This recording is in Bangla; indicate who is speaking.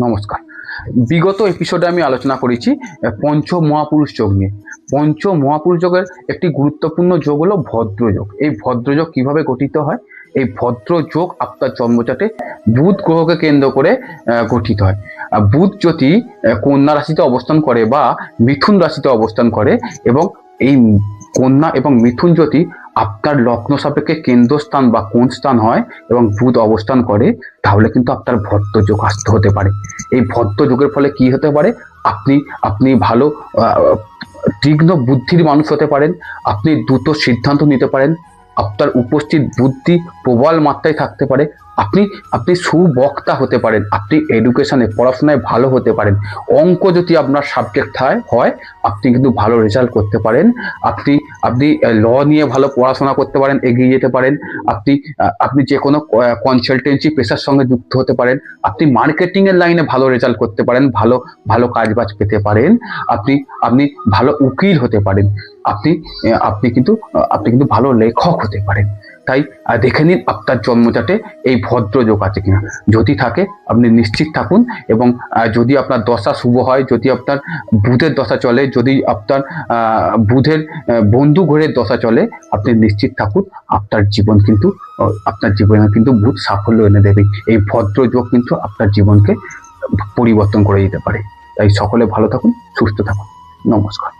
Speaker 1: নমস্কার। বিগত এপিসোডে আমি আলোচনা করেছি পঞ্চ মহাপুরুষ যোগ নিয়ে। পঞ্চ মহাপুরুষ যোগের একটি গুরুত্বপূর্ণ যোগ হলো ভদ্রযোগ। এই ভদ্রযোগ কিভাবে গঠিত হয়? এই ভদ্রযোগ আপনার জন্মচাটে বুধ গ্রহকে কেন্দ্র করে গঠিত হয়। বুধ যদি কন্যা রাশিতে অবস্থান করে বা মিথুন রাশিতে অবস্থান করে, এবং এই কন্যা এবং মিথুন যদি আপনার লগ্ন সাপেক্ষে কেন্দ্রস্থান বা কোন স্থান হয় এবং বুধ অবস্থান করে, তাহলে কিন্তু আপনার ভদ্রযোগ আসতে হতে পারে। এই ভদ্রযোগের ফলে কি হতে পারে? আপনি ভালো তীক্ষ্ণ বুদ্ধির মানুষ হতে পারেন। আপনি দ্রুত সিদ্ধান্ত নিতে পারেন। আপনার উপস্থিত বুদ্ধি প্রবল মাত্রায় থাকতে পারে। আপনি সুবক্তা হতে পারেন। আপনি এডুকেশনে পড়াশোনায় ভালো হতে পারেন। অঙ্ক যদি আপনার সাবজেক্ট হয়, আপনি কিন্তু ভালো রেজাল্ট করতে পারেন। আপনি ল নিয়ে ভালো পড়াশোনা করতে পারেন, এগিয়ে যেতে পারেন। আপনি যে কোনো কনসালটেন্সি পেশার সঙ্গে যুক্ত হতে পারেন। আপনি মার্কেটিং এর লাইনে ভালো রেজাল্ট করতে পারেন, ভালো কাজবাজ পেতে পারেন। আপনি ভালো উকিল হতে পারেন। আপনি কিন্তু ভালো লেখক হতে পারেন। তাই দেখে নিন আপনার জন্মচাটে এই ভদ্রযোগ আছে কিনা। যদি থাকে আপনি নিশ্চিত থাকুন, এবং যদি আপনার দশা শুভ হয়, যদি আপনার বুধের দশা চলে, যদি আপনার বুধের বন্ধু ঘরের দশা চলে, আপনি নিশ্চিত থাকুন আপনার জীবনে কিন্তু বুধ সাফল্য এনে দেবে। এই ভদ্রযোগ কিন্তু আপনার জীবনকে পরিবর্তন করে দিতে পারে। তাই সকলে ভালো থাকুন, সুস্থ থাকুন। নমস্কার।